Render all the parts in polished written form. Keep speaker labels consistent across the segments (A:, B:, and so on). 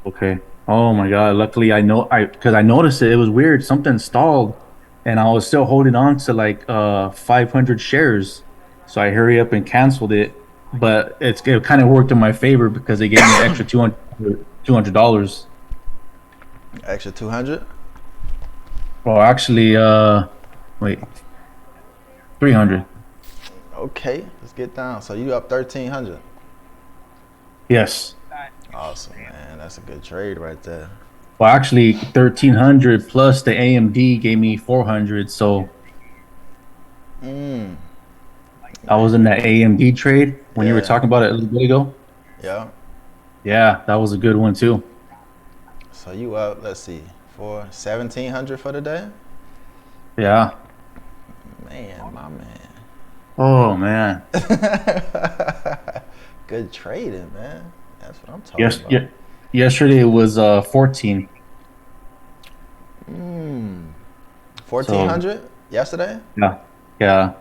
A: Okay. Oh my God. Luckily, because I noticed it. It was weird. Something stalled, and I was still holding on to like 500 shares. So I hurry up and canceled it. But it kind of worked in my favor because they gave me an extra $200.
B: Extra 200.
A: Well, actually, wait, 300.
B: Okay, let's get down. So you up 1,300.
A: Yes.
B: Awesome, man. That's a good trade right there.
A: Well, actually, 1,300 plus the AMD gave me 400. So
B: Mm,
A: I was in that AMD trade when you were
B: yeah,
A: talking about it a little bit ago.
B: yeah.
A: Yeah, that was a good one too.
B: So you up, let's see, for 1,700 for the day?
A: Yeah.
B: Man, my man.
A: Oh man.
B: Good trading, man. That's what I'm talking
A: Yes.
B: about.
A: Yeah. Yesterday it was 14.
B: Mm.
A: So
B: 1,400 yesterday?
A: yeah. Yeah.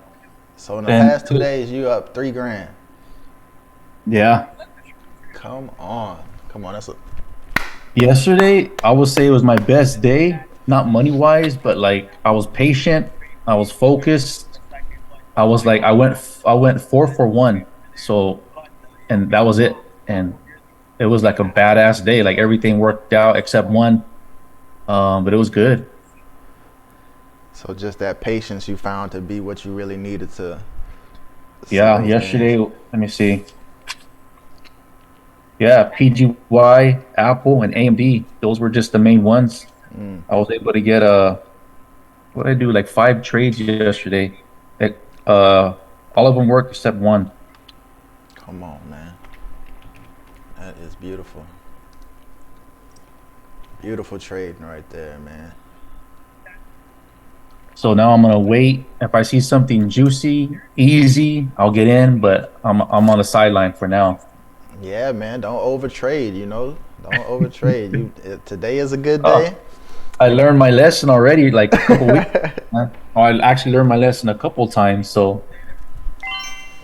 B: So in the
A: And
B: past 2 days, you up 3 grand.
A: yeah.
B: Come on. Come on. That's a.
A: Yesterday I would say it was my best day, not money wise, but like I was patient, I was focused. I was like I went 4 for 1. So and that was it. And it was like a badass day. Like everything worked out except one. But it was good.
B: So just that patience you found to be what you really needed to see
A: Yeah,
B: those
A: yesterday,
B: gains.
A: let me see. Yeah, PGY, Apple, and AMD. Those were just the main ones. I was able to get what did I do? Like 5 trades yesterday. Like all of them worked except one.
B: Come on, man. That is beautiful. Beautiful trading right there, man.
A: So now I'm gonna wait. If I see something juicy, easy, I'll get in, but I'm on the sideline for now.
B: Yeah, man. Don't overtrade, you know? Don't overtrade. Today is a good
A: Oh,
B: day.
A: I learned my lesson already like a couple weeks. I actually learned my lesson a couple times. So,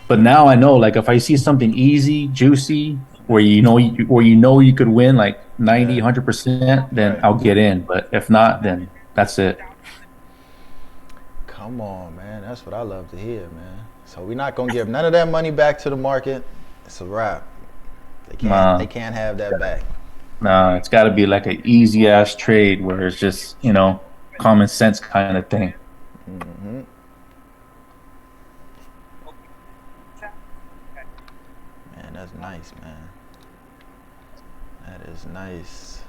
A: but now I know, like, if I see something easy, juicy, where you know you could win like 90,
B: Yeah.
A: 100%, then
B: Right.
A: I'll get in. But if not, then that's it.
B: Come on, man. That's what I love to hear, man. So we're not gonna give none of that money back to the market. It's a wrap. They can't. They
A: Nah,
B: can't have that back.
A: nah, it's got to be like an easy ass trade where it's just, common sense kind of thing.
B: Man, that's nice, man. That is nice.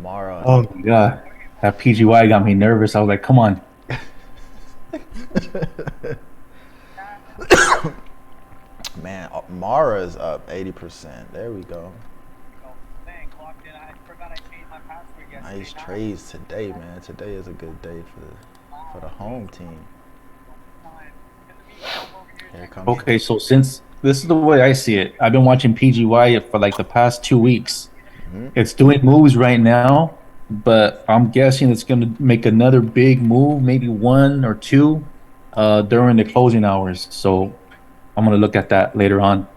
B: Mara.
A: Oh my God. That PGY got me nervous. I was like, come on.
B: Man, Mara is up 80%. There we go. Nice trades today, man. Today is a good day for the home team. Here it comes.
A: Okay, so since this is the way I see it, I've been watching PGY for like the past 2 weeks. It's doing moves right now, but I'm guessing it's going to make another big move, maybe one or two, during the closing hours. So I'm going to look at that later on.